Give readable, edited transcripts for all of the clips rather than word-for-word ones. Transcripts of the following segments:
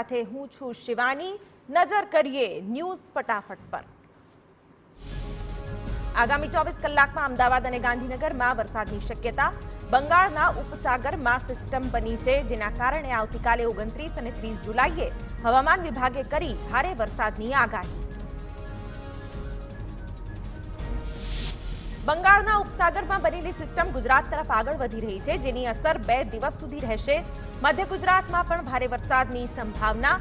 સાથે હું છું શિવાની। નજર કરીએ ન્યૂઝ ફટાફટ પર। આગામી 24 કલાકમાં અમદાવાદ અને ગાંધીનગરમાં વરસાદની શક્યતા। બંગાળના ઉપસાગરમાં સિસ્ટમ બની છે, જેના કારણે આવતીકાલે 29 અને 30 જુલાઈએ હવામાન વિભાગે કરી ભારે વરસાદની આગાહી। બંગાળના ઉપસાગરમાં બનેલી સિસ્ટમ ગુજરાત તરફ આગળ વધી રહી છે, જેની અસર 2 દિવસ સુધી રહેશે। મધ્ય ગુજરાતમાં પણ ભારે વરસાદની સંભાવના।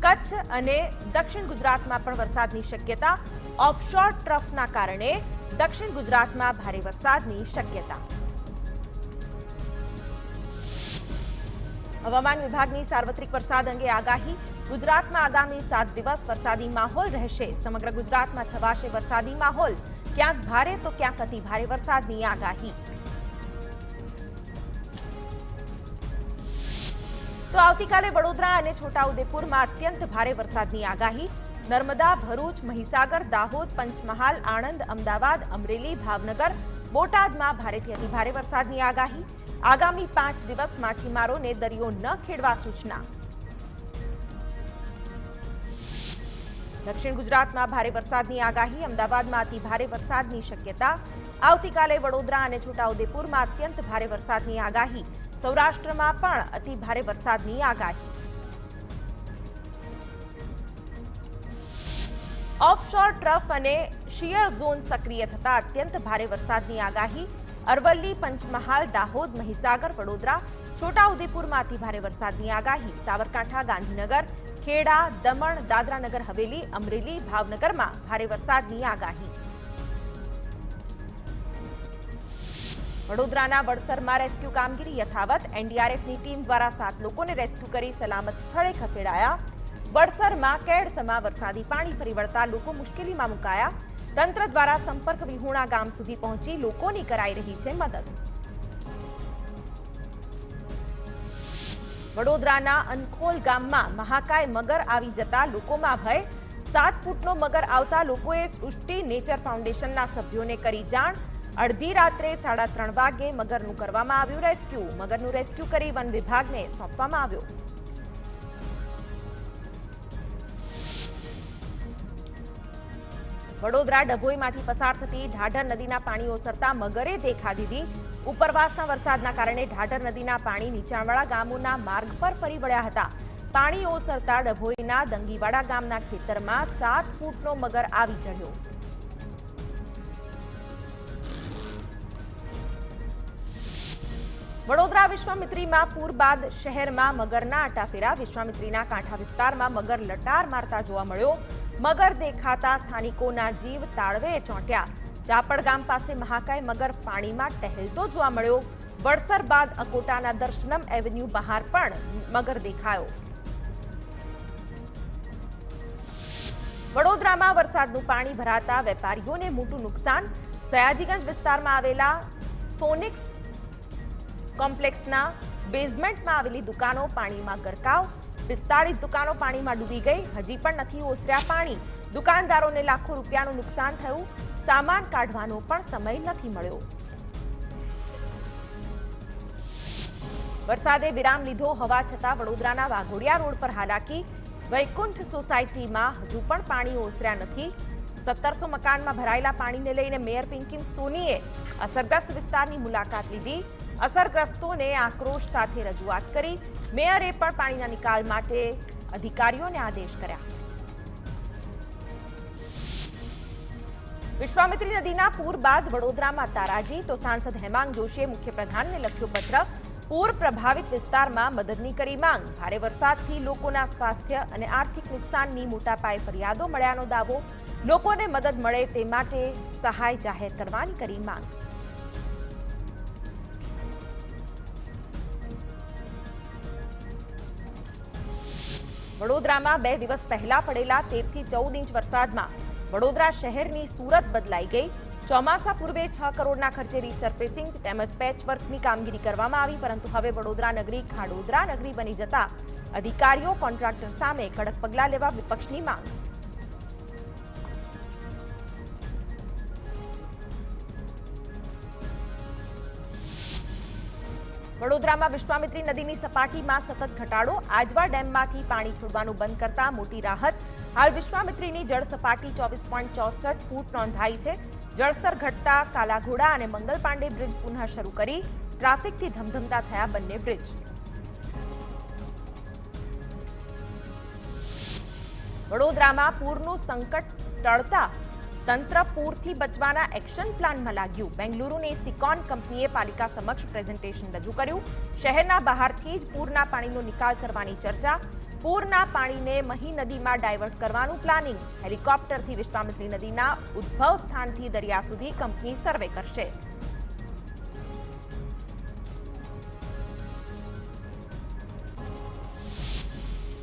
કચ્છ અને દક્ષિણ ગુજરાતમાં પણ વરસાદની શક્યતા। ઓફશોર ટ્રફના કારણે દક્ષિણ ગુજરાતમાં ભારે વરસાદની શક્યતા। હવામાન વિભાગની સાર્વત્રિક વરસાદ અંગે આગાહી। ગુજરાતમાં આગામી 7 દિવસ વરસાદી માહોલ રહેશે। સમગ્ર ગુજરાતમાં છવાશે વરસાદી માહોલ। ક્યાંક ભારે તો ક્યાંક અતિ ભારે વરસાદની આગાહી। તો આવતીકાલે વડોદરા અને છોટાઉદેપુરમાં અત્યંત ભારે વરસાદની આગાહી। નર્મદા, ભરૂચ, મહીસાગર, દાહોદ, પંચમહાલ, આણંદ, અમદાવાદ, અમરેલી, ભાવનગર, બોટાદમાં ભારેથી અતિ ભારે વરસાદની આગાહી। આગામી 5 દિવસ માછીમારોને દરિયો ન ખેડવા સૂચના। દક્ષિણ ગુજરાતમાં ભારે વરસાદની આગાહી। અમદાવાદમાં અતિ ભારે વરસાદની શક્યતા। આવતીકાલે વડોદરા અને છોટાઉદેપુરમાં અત્યંત ભારે વરસાદની આગાહી। સૌરાષ્ટ્રમાં પણ અતિ ભારે વરસાદની આગાહી। ઓફશોર ટ્રફ અને શિયર ઝોન સક્રિય થતા અત્યંત ભારે વરસાદની આગાહી। અરવલ્લી, પંચમહાલ, દાહોદ, મહીસાગર, વડોદરા, છોટાઉદેપુરમાં અતિ ભારે વરસાદની આગાહી। સાબરકાંઠા, ગાંધીનગર, ખેડા, દમણ, દાદરાનગર હવેલી, અમરેલી, ભાવનગરમાં ભારે વરસાદની આગાહી। વડોદરાના વડસરમાં રેસ્ક્યુ કામગીરી યથાવત। એનડીઆરએફની ટીમ દ્વારા 7 લોકોને રેસ્ક્યુ કરી સલામત સ્થળે ખસેડાયા। વડસરમાં કેડસમાં વરસાદી પાણી ફરી વળતા લોકો મુશ્કેલીમાં મુકાયા। તંત્ર દ્વારા સંપર્ક વિહોણા ગામ સુધી પહોંચી લોકોની કરાઈ રહી છે મદદ। વડોદરાના અનખોલ ગામમાં મહાકાય મગર આવી જતા લોકોમાં ભય। 7 ફૂટનો મગર આવતા લોકોએ સૃષ્ટિ નેચર ફાઉન્ડેશનના સભ્યોને કરી જાણ। અડધી રાત્રે 3:30 વાગે મગરનું કરવામાં આવ્યું રેસ્ક્યુ। મગરનું રેસ્ક્યુ કરી વન વિભાગને સોંપવામાં આવ્યો। વડોદરા ડભોઈમાંથી પસાર થતી ઢાઢર નદીના પાણી ઓસરતા મગરે દેખા દીધી। ઉપરવાસના વરસાદના કારણે ઢાઢર નદીના પાણી નીચાણવાળા ગામોના માર્ગ પર ફરી વળ્યા હતા। પાણી ઓસરતા ડભોઈના દંગીવાડા ગામના ખેતરમાં 7 ફૂટનો મગર આવી ચડ્યો। વડોદરા વિશ્વામિત્રીમાં પૂર બાદ શહેરમાં મગરના આટાફેરા। વિશ્વામિત્રીના કાંઠા વિસ્તારમાં મગર લટાર મારતા જોવા મળ્યો। મગર દેખાતા સ્થાનિકોના જીવ તાળવે ચોંટ્યા। ચાપડ ગામ પાસે મહાકાય મગર પાણીમાં ટહેલતો જોવા મળ્યો। વડસર બાદ અકોટાના દર્શનમ એવન્યુ બહાર પણ મગર દેખાયો। વડોદરામાં વરસાદનું પાણી ભરાતા વેપારીઓને મોટું નુકસાન। સયાજીગંજ વિસ્તારમાં આવેલા ફોનિક્સ કોમ્પ્લેક્સના બેઝમેન્ટમાં આવેલી દુકાનો પાણીમાં ગરકાવ। 45 દુકાનો પાણીમાં ડૂબી ગઈ। હજી પણ નથી ઓસર્યા પાણી। દુકાનદારોને લાખો રૂપિયાનું નુકસાન થયું। સામાન કાઢવાનો પણ સમય નથી મળ્યો। વરસાદે વિરામ લીધો હોવા છતાં વડોદરાના વાઘોડિયા રોડ પર હાલાકી। વૈકુંઠ સોસાયટીમાં હજુ પણ પાણી ઓસર્યા નથી। 1700 મકાનમાં ભરાયેલા પાણીને લઈને મેયર પિંકી સોનીએ અસરગ્રસ્ત વિસ્તારની મુલાકાત લીધી। અસરગ્રસ્તોને આક્રોશ સાથે રજૂઆત કરી। મેયરે પણ પાણીના નિકાલ માટે અધિકારીઓને આદેશ કર્યા। વિશ્વામિત્રી નદીના પૂર બાદ વડોદરામાં તારાજી। તો સાંસદ હેમાંગ જોશીએ મુખ્યપ્રધાનને લખ્યો પત્ર। પૂર પ્રભાવિત વિસ્તારમાં મદદની કરી માંગ। ભારે વરસાદથી લોકોના સ્વાસ્થ્ય અને આર્થિક નુકસાનની મોટા પાયે ફરિયાદો મળ્યાનો દાવો। લોકોને મદદ મળે તે માટે સહાય જાહેર કરવાની કરી માંગ। વડોદરામાં 2 દિવસ પહેલા પડેલા 13 થી 14 ઇંચ વરસાદમાં વડોદરા શહેરની સુરત બદલાઈ ગઈ। ચોમાસા પૂર્વે 6 કરોડના ખર્ચે રીસર્ફેસિંગ તેમજ પેચવર્કની કામગીરી કરવામાં આવી, પરંતુ હવે વડોદરા નગરી ખાડોદરા નગરી બની જતા અધિકારીઓ કોન્ટ્રાક્ટર સામે કડક પગલાં લેવા વિપક્ષની માંગ। વડોદરામાં વિશ્વામિત્રી નદીની સપાટીમાં સતત ઘટાડો, આજવા ડેમમાંથી પાણી છોડવાનું બંધ કરતા મોટી રાહત. હાલ વિશ્વામિત્રીની જળ સપાટી 24.64 ફૂટ નોંધાઈ છે. જળસ્તર ઘટતા કાલાઘોડા અને મંગલ પાંડે બ્રિજ પુનઃ શરૂ કરી ટ્રાફિકથી ધમધમતા થયા બંને બ્રિજ. વડોદરામાં પૂરનું સંકટ ટળતા તંત્ર પૂરથી બચવાના એક્શન પ્લાનમાં લાગ્યું. બેંગલુરુની સિકોન કંપનીએ પાલિકા સમક્ષ પ્રેઝન્ટેશન રજૂ કર્યું. શહેરના બહારથી જ પૂરના પાણીનો નિકાલ કરવાની ચર્ચા. પૂરના પાણીને મહી નદીમાં ડાયવર્ટ કરવાનું પ્લાનિંગ. હેલિકોપ્ટરથી વિશ્વામિત્રી નદીના ઉદ્ભવ સ્થાનથી દરિયા સુધી કંપની સર્વે કરશે.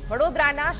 વડોદરાના